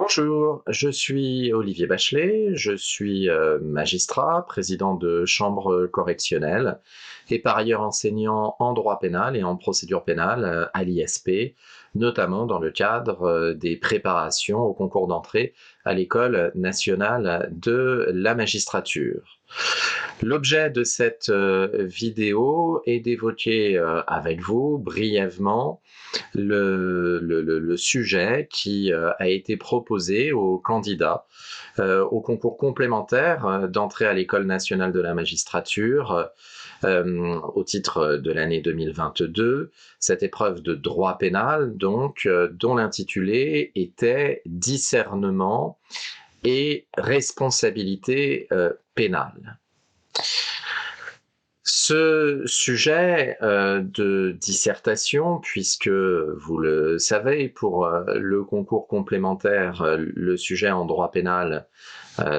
Bonjour, je suis Olivier Bachelet, je suis magistrat, président de chambre correctionnelle et par ailleurs enseignant en droit pénal et en procédure pénale à l'ISP, notamment dans le cadre des préparations au concours d'entrée à l'École nationale de la magistrature. L'objet de cette vidéo est d'évoquer avec vous brièvement le sujet qui a été proposé aux candidats au concours complémentaire d'entrée à l'École nationale de la magistrature au titre de l'année 2022, cette épreuve de droit pénal, donc, dont l'intitulé était Discernement et responsabilité pénale. Ce sujet de dissertation, puisque vous le savez, pour le concours complémentaire, le sujet en droit pénal,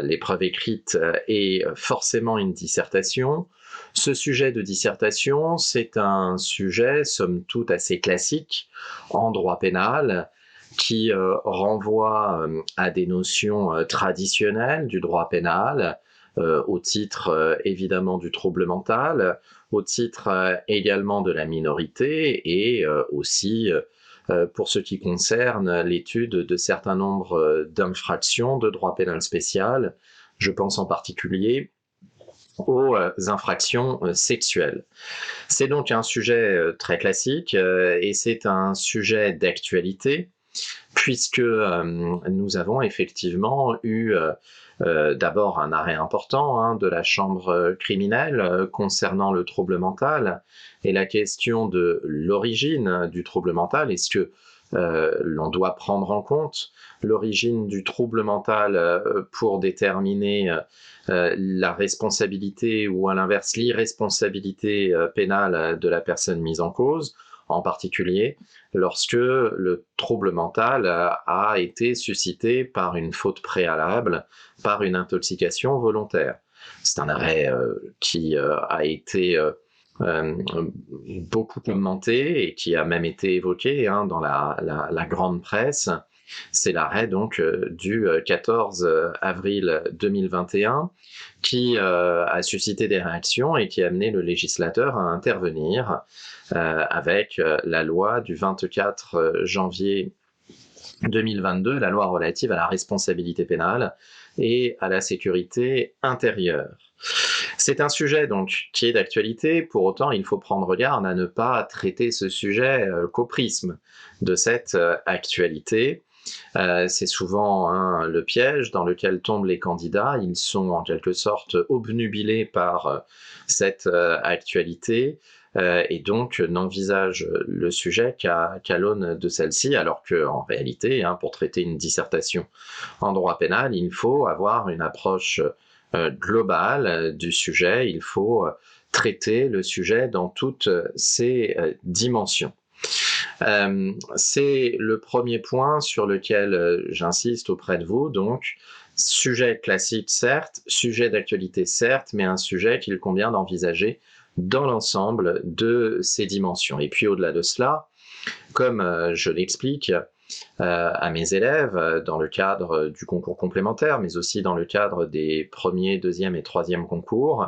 l'épreuve écrite est forcément une dissertation. Ce sujet de dissertation, c'est un sujet, somme toute, assez classique en droit pénal, qui renvoie à des notions traditionnelles du droit pénal, au titre évidemment du trouble mental, au titre également de la minorité et aussi pour ce qui concerne l'étude de certains nombres d'infractions de droit pénal spécial. Je pense en particulier aux infractions sexuelles. C'est donc un sujet très classique et c'est un sujet d'actualité puisque nous avons effectivement eu d'abord un arrêt important de la chambre criminelle concernant le trouble mental et la question de l'origine du trouble mental. Est-ce que l'on doit prendre en compte l'origine du trouble mental pour déterminer la responsabilité ou à l'inverse l'irresponsabilité pénale de la personne mise en cause, en particulier lorsque le trouble mental a été suscité par une faute préalable, par une intoxication volontaire. C'est un arrêt qui a été beaucoup commenté et qui a même été évoqué dans la grande presse. C'est l'arrêt donc du 14 avril 2021 qui a suscité des réactions et qui a amené le législateur à intervenir avec la loi du 24 janvier 2022, la loi relative à la responsabilité pénale et à la sécurité intérieure. C'est un sujet donc qui est d'actualité, pour autant il faut prendre garde à ne pas traiter ce sujet qu'au prisme de cette actualité. C'est souvent le piège dans lequel tombent les candidats. Ils sont en quelque sorte obnubilés par cette actualité et donc n'envisagent le sujet qu'à l'aune de celle-ci, alors qu'en réalité, pour traiter une dissertation en droit pénal, il faut avoir une approche globale du sujet, il faut traiter le sujet dans toutes ses dimensions. C'est le premier point sur lequel j'insiste auprès de vous, donc sujet classique certes, sujet d'actualité certes, mais un sujet qu'il convient d'envisager dans l'ensemble de ses dimensions. Et puis au-delà de cela, comme je l'explique à mes élèves dans le cadre du concours complémentaire, mais aussi dans le cadre des premiers, deuxième et troisième concours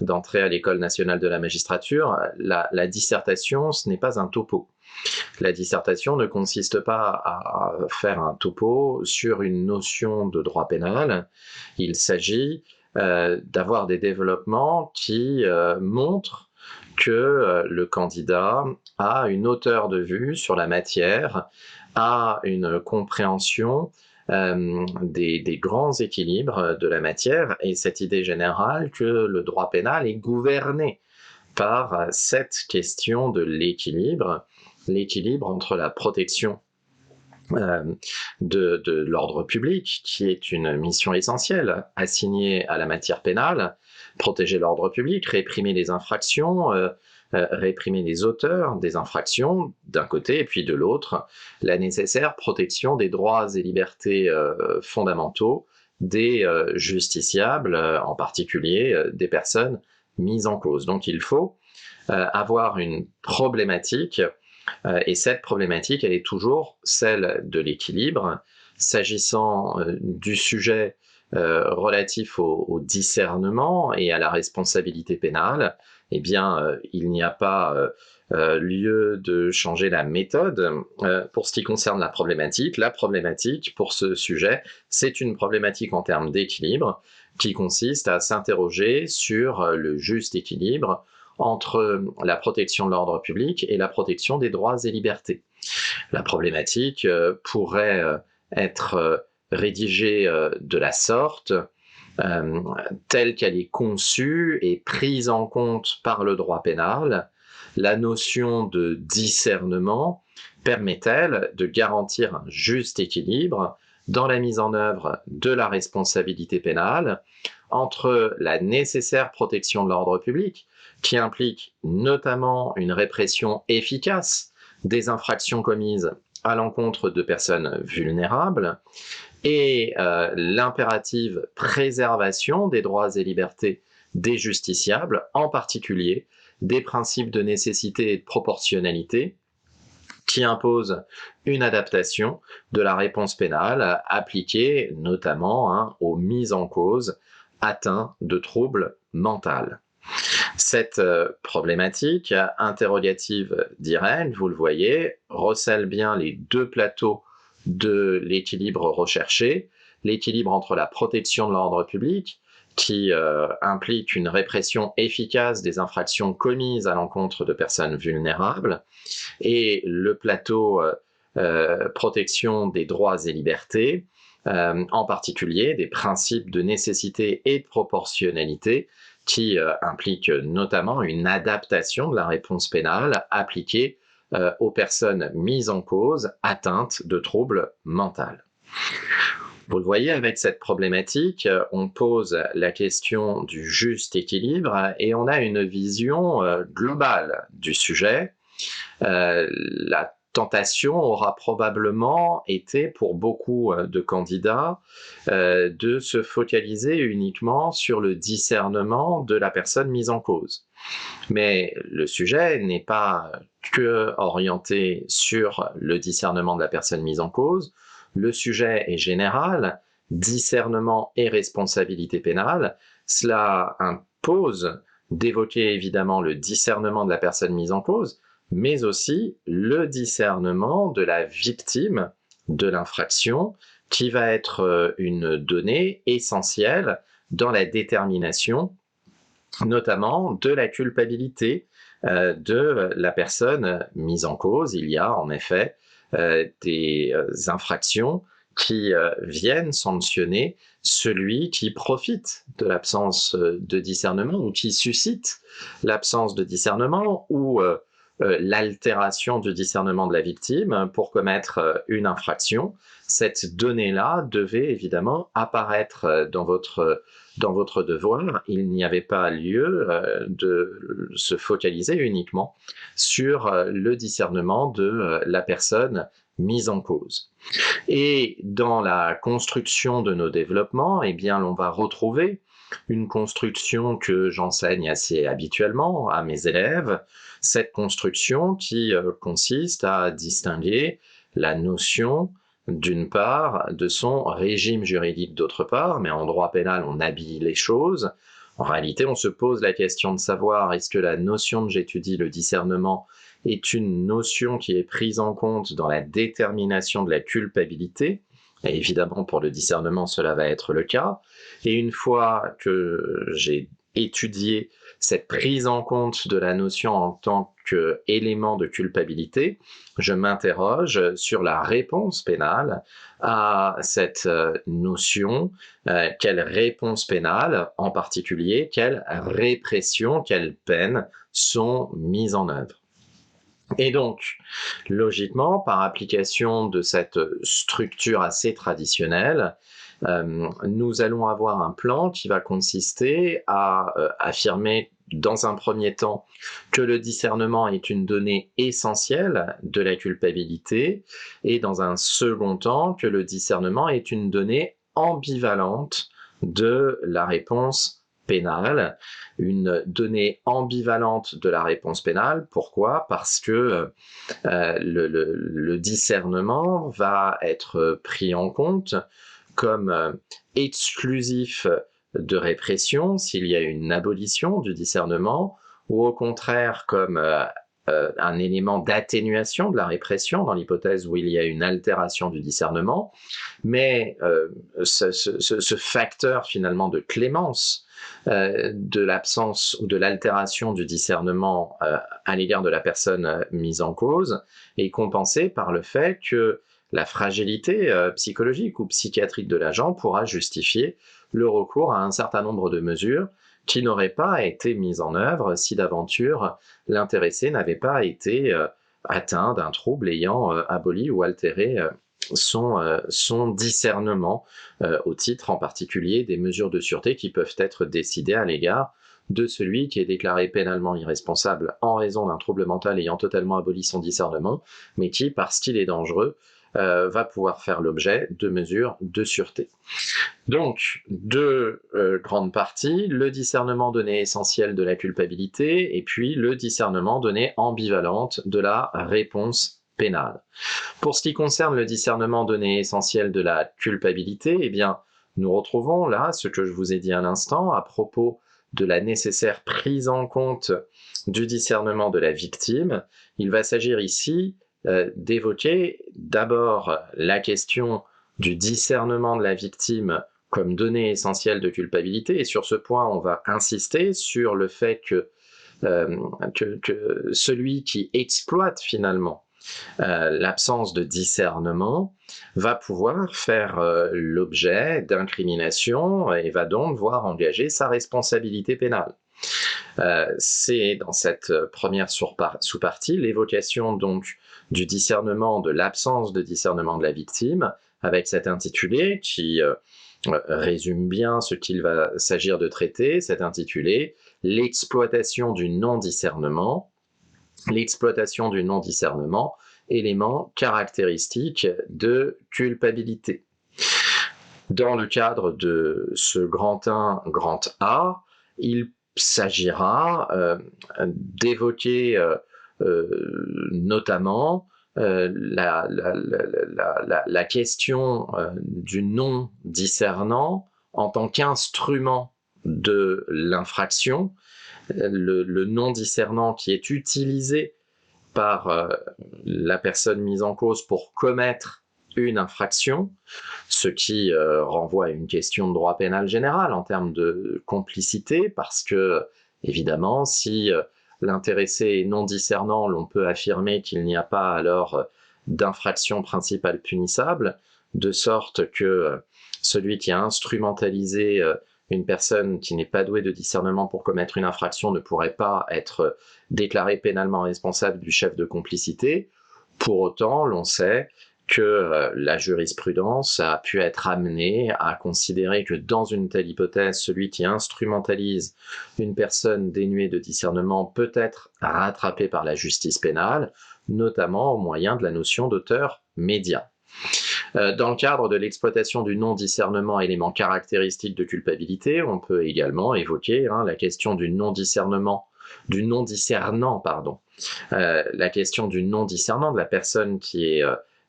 d'entrée à l'École nationale de la magistrature, la dissertation, ce n'est pas un topo. La dissertation ne consiste pas à faire un topo sur une notion de droit pénal. Il s'agit d'avoir des développements qui montrent que le candidat a une hauteur de vue sur la matière, a une compréhension des grands équilibres de la matière et cette idée générale que le droit pénal est gouverné par cette question de l'équilibre entre la protection de l'ordre public, qui est une mission essentielle assignée à la matière pénale, protéger l'ordre public, réprimer les infractions, réprimer les auteurs des infractions d'un côté, et puis de l'autre, la nécessaire protection des droits et libertés fondamentaux des justiciables, en particulier des personnes mises en cause. Donc il faut avoir une problématique et cette problématique, elle est toujours celle de l'équilibre, s'agissant du sujet relatif au discernement et à la responsabilité pénale, eh bien, il n'y a pas lieu de changer la méthode. Pour ce qui concerne la problématique pour ce sujet, c'est une problématique en termes d'équilibre qui consiste à s'interroger sur le juste équilibre entre la protection de l'ordre public et la protection des droits et libertés. La problématique pourrait être rédigée de la sorte, telle qu'elle est conçue et prise en compte par le droit pénal. La notion de discernement permet-elle de garantir un juste équilibre dans la mise en œuvre de la responsabilité pénale entre la nécessaire protection de l'ordre public, qui implique notamment une répression efficace des infractions commises à l'encontre de personnes vulnérables, et l'impérative préservation des droits et libertés des justiciables, en particulier des principes de nécessité et de proportionnalité, qui imposent une adaptation de la réponse pénale appliquée notamment aux mises en cause atteints de troubles mentaux. Cette problématique interrogative d'Irène, vous le voyez, recèle bien les deux plateaux de l'équilibre recherché, l'équilibre entre la protection de l'ordre public, qui implique une répression efficace des infractions commises à l'encontre de personnes vulnérables, et le plateau protection des droits et libertés, en particulier des principes de nécessité et de proportionnalité, qui implique notamment une adaptation de la réponse pénale appliquée aux personnes mises en cause atteintes de troubles mentaux. Vous le voyez, avec cette problématique, on pose la question du juste équilibre et on a une vision globale du sujet. La tentation aura probablement été pour beaucoup de candidats de se focaliser uniquement sur le discernement de la personne mise en cause. Mais le sujet n'est pas que orienté sur le discernement de la personne mise en cause. Le sujet est général, discernement et responsabilité pénale. Cela impose d'évoquer évidemment le discernement de la personne mise en cause, mais aussi le discernement de la victime de l'infraction, qui va être une donnée essentielle dans la détermination, notamment de la culpabilité de la personne mise en cause. Il y a en effet des infractions qui viennent sanctionner celui qui profite de l'absence de discernement ou qui suscite l'absence de discernement ou l'altération du discernement de la victime pour commettre une infraction. Cette donnée-là devait évidemment apparaître dans votre devoir. Il n'y avait pas lieu de se focaliser uniquement sur le discernement de la personne mise en cause. Et dans la construction de nos développements, eh bien, on va retrouver une construction que j'enseigne assez habituellement à mes élèves, cette construction qui consiste à distinguer la notion d'une part de son régime juridique d'autre part, mais en droit pénal on habille les choses. En réalité on se pose la question de savoir est-ce que la notion que j'étudie, le discernement, est une notion qui est prise en compte dans la détermination de la culpabilité. Et évidemment, pour le discernement, cela va être le cas. Et une fois que j'ai étudié cette prise en compte de la notion en tant qu'élément de culpabilité, je m'interroge sur la réponse pénale à cette notion. Quelle réponse pénale, en particulier, quelle répression, quelles peines sont mises en œuvre. Et donc, logiquement, par application de cette structure assez traditionnelle, nous allons avoir un plan qui va consister à affirmer dans un premier temps que le discernement est une donnée essentielle de la culpabilité et dans un second temps que le discernement est une donnée ambivalente de la réponse pénale, une donnée ambivalente de la réponse pénale. Pourquoi? Parce que le discernement va être pris en compte comme exclusif de répression s'il y a une abolition du discernement, ou au contraire comme un élément d'atténuation de la répression dans l'hypothèse où il y a une altération du discernement. Mais ce facteur finalement de clémence de l'absence ou de l'altération du discernement à l'égard de la personne mise en cause est compensé par le fait que la fragilité psychologique ou psychiatrique de l'agent pourra justifier le recours à un certain nombre de mesures qui n'auraient pas été mises en œuvre si d'aventure l'intéressé n'avait pas été atteint d'un trouble ayant aboli ou altéré son discernement, au titre en particulier des mesures de sûreté qui peuvent être décidées à l'égard de celui qui est déclaré pénalement irresponsable en raison d'un trouble mental ayant totalement aboli son discernement, mais qui, parce qu'il est dangereux, va pouvoir faire l'objet de mesures de sûreté. Donc, deux grandes parties, le discernement donné essentiel de la culpabilité et puis le discernement donné ambivalente de la réponse pénale. Pour ce qui concerne le discernement donné essentiel de la culpabilité, eh bien, nous retrouvons là ce que je vous ai dit à l'instant à propos de la nécessaire prise en compte du discernement de la victime. Il va s'agir ici d'évoquer d'abord la question du discernement de la victime comme donnée essentielle de culpabilité, et sur ce point, on va insister sur le fait que celui qui exploite finalement l'absence de discernement va pouvoir faire l'objet d'incrimination et va donc voir engager sa responsabilité pénale. C'est dans cette première sous-partie l'évocation donc du discernement, de l'absence de discernement de la victime, avec cet intitulé qui résume bien ce qu'il va s'agir de traiter, cet intitulé « L'exploitation du non-discernement ». L'exploitation du non-discernement, élément caractéristique de culpabilité. Dans le cadre de ce grand 1, grand A, il s'agira d'évoquer notamment la question du non-discernant en tant qu'instrument de l'infraction, le non-discernant qui est utilisé par la personne mise en cause pour commettre une infraction, ce qui renvoie à une question de droit pénal général en termes de complicité, parce que, évidemment, si l'intéressé est non discernant, l'on peut affirmer qu'il n'y a pas alors d'infraction principale punissable, de sorte que celui qui a instrumentalisé une personne qui n'est pas douée de discernement pour commettre une infraction ne pourrait pas être déclaré pénalement responsable du chef de complicité. Pour autant, l'on sait que la jurisprudence a pu être amenée à considérer que dans une telle hypothèse, celui qui instrumentalise une personne dénuée de discernement peut être rattrapé par la justice pénale, notamment au moyen de la notion d'auteur média. Dans le cadre de l'exploitation du non-discernement, élément caractéristique de culpabilité, on peut également évoquer la question du non-discernant, la question du non-discernant de la personne qui est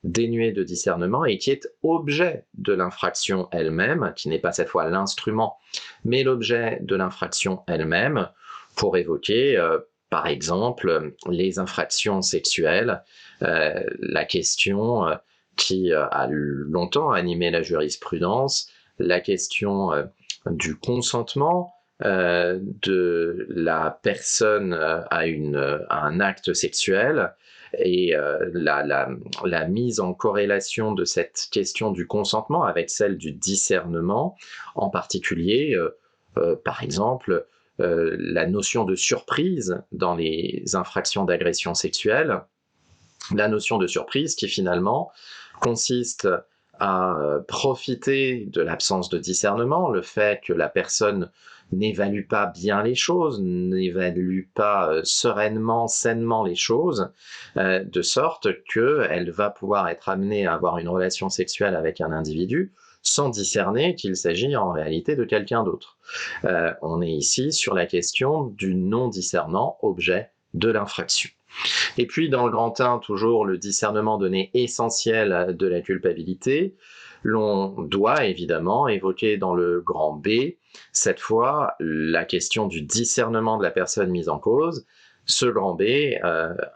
dénuée de discernement et qui est objet de l'infraction elle-même, qui n'est pas cette fois l'instrument, mais l'objet de l'infraction elle-même, pour évoquer par exemple les infractions sexuelles, la question qui a longtemps animé la jurisprudence, la question du consentement de la personne à un acte sexuel, et la mise en corrélation de cette question du consentement avec celle du discernement, en particulier, par exemple, la notion de surprise dans les infractions d'agression sexuelle, la notion de surprise qui finalement consiste à profiter de l'absence de discernement, le fait que la personne n'évalue pas bien les choses, n'évalue pas sereinement, sainement les choses, de sorte qu'elle va pouvoir être amenée à avoir une relation sexuelle avec un individu sans discerner qu'il s'agit en réalité de quelqu'un d'autre. On est ici sur la question du non-discernant, objet de l'infraction. Et puis dans le grand 1, toujours le discernement donné essentiel de la culpabilité, l'on doit évidemment évoquer dans le grand B, cette fois, la question du discernement de la personne mise en cause, ce grand B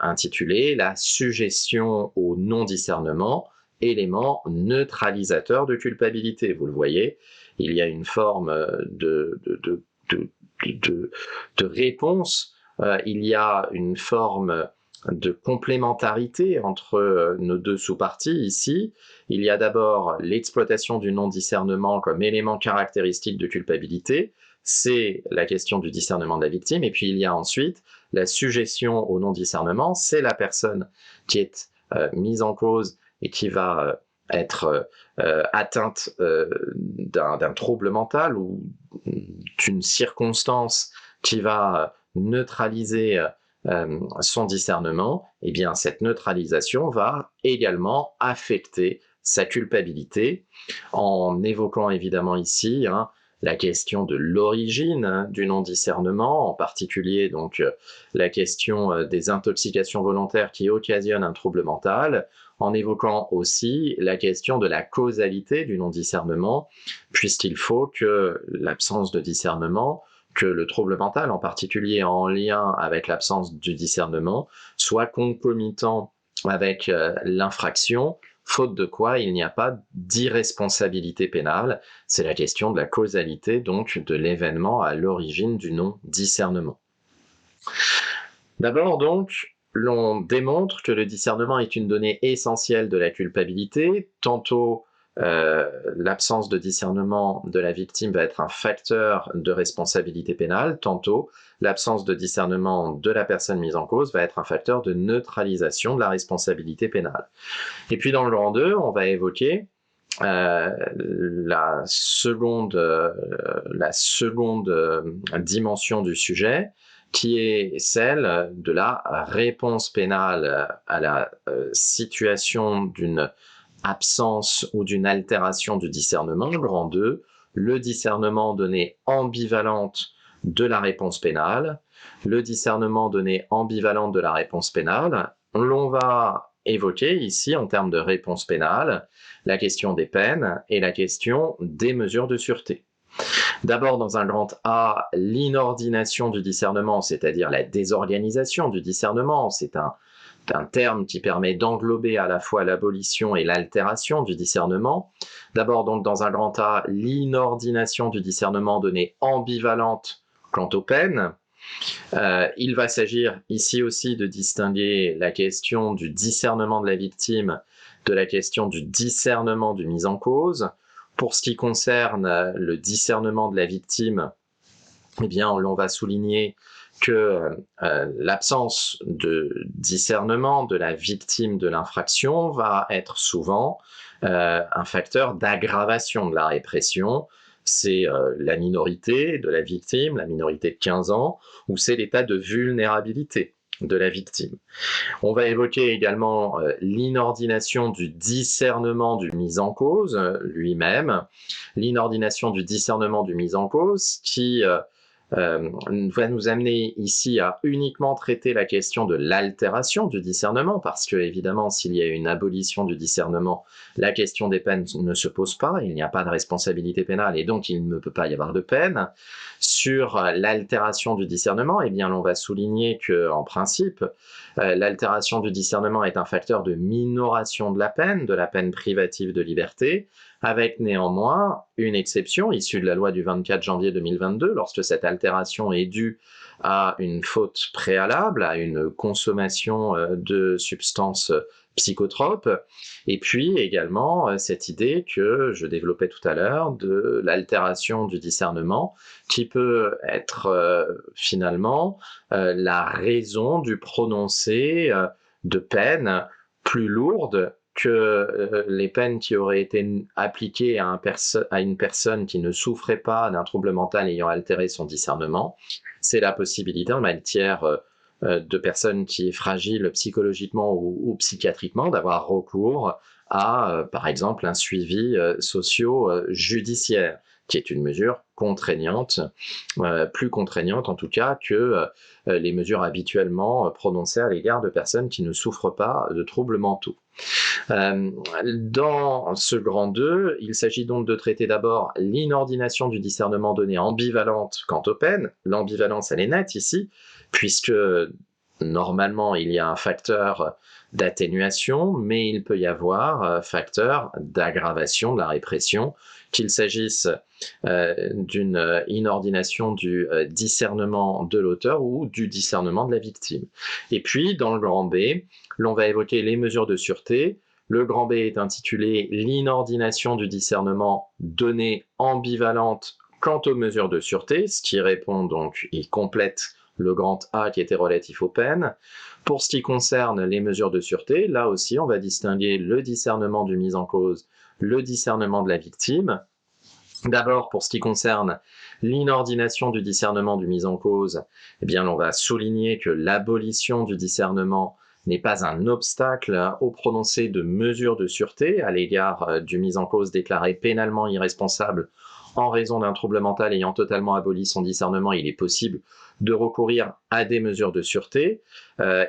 intitulé « La suggestion au non-discernement, élément neutralisateur de culpabilité ». Vous le voyez, il y a une forme de réponse, il y a une forme de complémentarité entre nos deux sous-parties ici. Il y a d'abord l'exploitation du non-discernement comme élément caractéristique de culpabilité, c'est la question du discernement de la victime, et puis il y a ensuite la suggestion au non-discernement, c'est la personne qui est mise en cause et qui va être atteinte d'un trouble mental ou d'une circonstance qui va neutraliser son discernement, et bien cette neutralisation va également affecter sa culpabilité, en évoquant évidemment ici la question de l'origine du non-discernement, en particulier donc la question des intoxications volontaires qui occasionnent un trouble mental, en évoquant aussi la question de la causalité du non-discernement, puisqu'il faut que l'absence de discernement, que le trouble mental, en particulier en lien avec l'absence du discernement, soit concomitant avec l'infraction, faute de quoi il n'y a pas d'irresponsabilité pénale. C'est la question de la causalité, donc, de l'événement à l'origine du non-discernement. D'abord, donc, l'on démontre que le discernement est une donnée essentielle de la culpabilité, tantôt l'absence de discernement de la victime va être un facteur de responsabilité pénale, tantôt l'absence de discernement de la personne mise en cause va être un facteur de neutralisation de la responsabilité pénale. Et puis dans le grand 2, on va évoquer la seconde dimension du sujet, qui est celle de la réponse pénale à la situation d'une absence ou d'une altération du discernement. Grand 2, le discernement donné ambivalente de la réponse pénale. Le discernement donné ambivalente de la réponse pénale, l'on va évoquer ici, en termes de réponse pénale, la question des peines et la question des mesures de sûreté. D'abord, dans un grand A, l'inordination du discernement, c'est-à-dire la désorganisation du discernement, c'est un terme qui permet d'englober à la fois l'abolition et l'altération du discernement. D'abord, donc, dans un grand A, l'inordination du discernement donnée ambivalente quant aux peines. Il va s'agir ici aussi de distinguer la question du discernement de la victime de la question du discernement du mis en cause. Pour ce qui concerne le discernement de la victime, eh bien, l'on va souligner que l'absence de discernement de la victime de l'infraction va être souvent un facteur d'aggravation de la répression. C'est la minorité de la victime, la minorité de 15 ans, ou c'est l'état de vulnérabilité de la victime. On va évoquer également l'inordination du discernement du mis en cause lui-même, l'inordination du discernement du mis en cause qui va nous amener ici à uniquement traiter la question de l'altération du discernement, parce que évidemment s'il y a une abolition du discernement, la question des peines ne se pose pas, il n'y a pas de responsabilité pénale et donc il ne peut pas y avoir de peine. Sur l'altération du discernement, eh bien l'on va souligner que en principe, l'altération du discernement est un facteur de minoration de la peine privative de liberté, avec néanmoins une exception issue de la loi du 24 janvier 2022, lorsque cette altération est due à une faute préalable, à une consommation de substances psychotropes, et puis également cette idée que je développais tout à l'heure de l'altération du discernement, qui peut être finalement la raison du prononcé de peines plus lourdes que les peines qui auraient été appliquées à une personne qui ne souffrait pas d'un trouble mental ayant altéré son discernement. C'est la possibilité en matière de personne qui est fragile psychologiquement ou psychiatriquement, d'avoir recours à, par exemple, un suivi socio-judiciaire, qui est une mesure contraignante, plus contraignante en tout cas que les mesures habituellement prononcées à l'égard de personnes qui ne souffrent pas de troubles mentaux. Dans ce grand 2, il s'agit donc de traiter d'abord l'inordination du discernement donné ambivalente quant aux peines. L'ambivalence, elle est nette ici, puisque normalement, il y a un facteur d'atténuation, mais il peut y avoir un facteur d'aggravation de la répression, qu'il s'agisse d'une inordination du discernement de l'auteur ou du discernement de la victime. Et puis, dans le grand B, l'on va évoquer les mesures de sûreté. Le grand B est intitulé « L'inordination du discernement donné ambivalente quant aux mesures de sûreté », ce qui répond donc et complète le grand A qui était relatif aux peines. Pour ce qui concerne les mesures de sûreté, là aussi on va distinguer le discernement du mis en cause, le discernement de la victime. D'abord, pour ce qui concerne l'inordination du discernement du mis en cause, eh bien, on va souligner que l'abolition du discernement n'est pas un obstacle au prononcé de mesures de sûreté à l'égard du mis en cause déclaré pénalement irresponsable en raison d'un trouble mental ayant totalement aboli son discernement. Il est possible de recourir à des mesures de sûreté,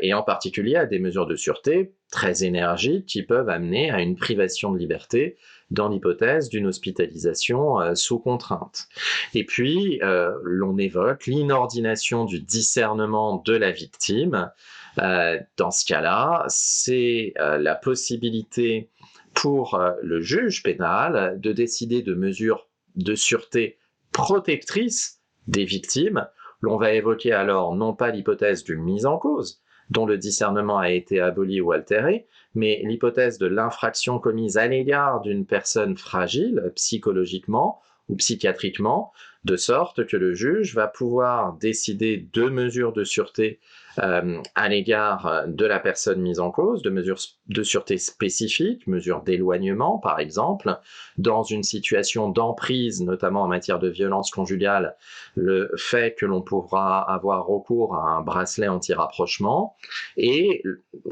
et en particulier à des mesures de sûreté très énergiques qui peuvent amener à une privation de liberté dans l'hypothèse d'une hospitalisation sous contrainte. Et puis, l'on évoque l'inordination du discernement de la victime. Dans ce cas-là, c'est la possibilité pour le juge pénal de décider de mesures de sûreté protectrices des victimes. L'on va évoquer alors non pas l'hypothèse du mis en cause, dont le discernement a été aboli ou altéré, mais l'hypothèse de l'infraction commise à l'égard d'une personne fragile psychologiquement ou psychiatriquement, de sorte que le juge va pouvoir décider de mesures de sûreté à l'égard de la personne mise en cause, de mesures de sûreté spécifiques, mesures d'éloignement par exemple, dans une situation d'emprise, notamment en matière de violence conjugale, le fait que l'on pourra avoir recours à un bracelet anti-rapprochement, et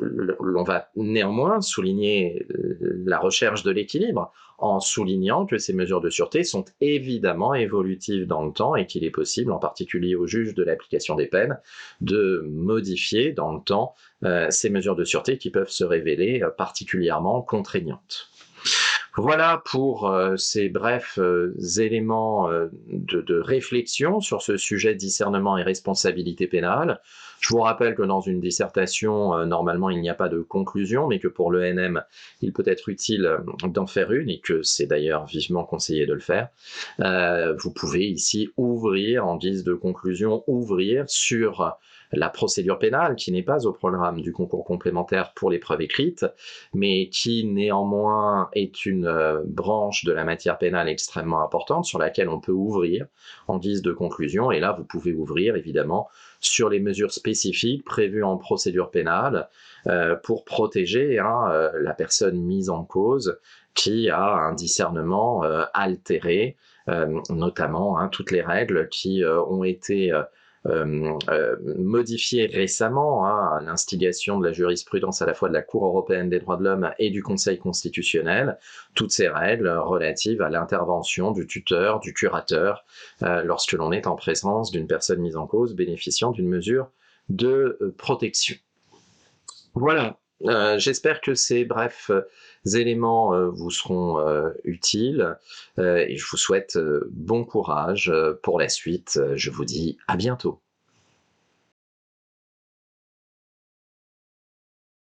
l'on va néanmoins souligner la recherche de l'équilibre, en soulignant que ces mesures de sûreté sont évidemment évolutives dans le temps et qu'il est possible, en particulier au juge de l'application des peines, de modifier dans le temps ces mesures de sûreté qui peuvent se révéler particulièrement contraignantes. Voilà pour ces brefs éléments de réflexion sur ce sujet de discernement et responsabilité pénale. Je vous rappelle que dans une dissertation, normalement, il n'y a pas de conclusion, mais que pour l'ENM, il peut être utile d'en faire une, et que c'est d'ailleurs vivement conseillé de le faire. Vous pouvez ici ouvrir, en guise de conclusion, ouvrir sur la procédure pénale, qui n'est pas au programme du concours complémentaire pour l'épreuve écrite, mais qui néanmoins est une branche de la matière pénale extrêmement importante sur laquelle on peut ouvrir en guise de conclusion. Et là, vous pouvez ouvrir évidemment sur les mesures spécifiques prévues en procédure pénale pour protéger la personne mise en cause qui a un discernement altéré, notamment toutes les règles qui ont été modifié récemment à l'instigation de la jurisprudence à la fois de la Cour européenne des droits de l'homme et du Conseil constitutionnel, toutes ces règles relatives à l'intervention du tuteur, du curateur, lorsque l'on est en présence d'une personne mise en cause bénéficiant d'une mesure de protection. Voilà. J'espère que ces brefs éléments vous seront utiles et je vous souhaite bon courage pour la suite. Je vous dis à bientôt.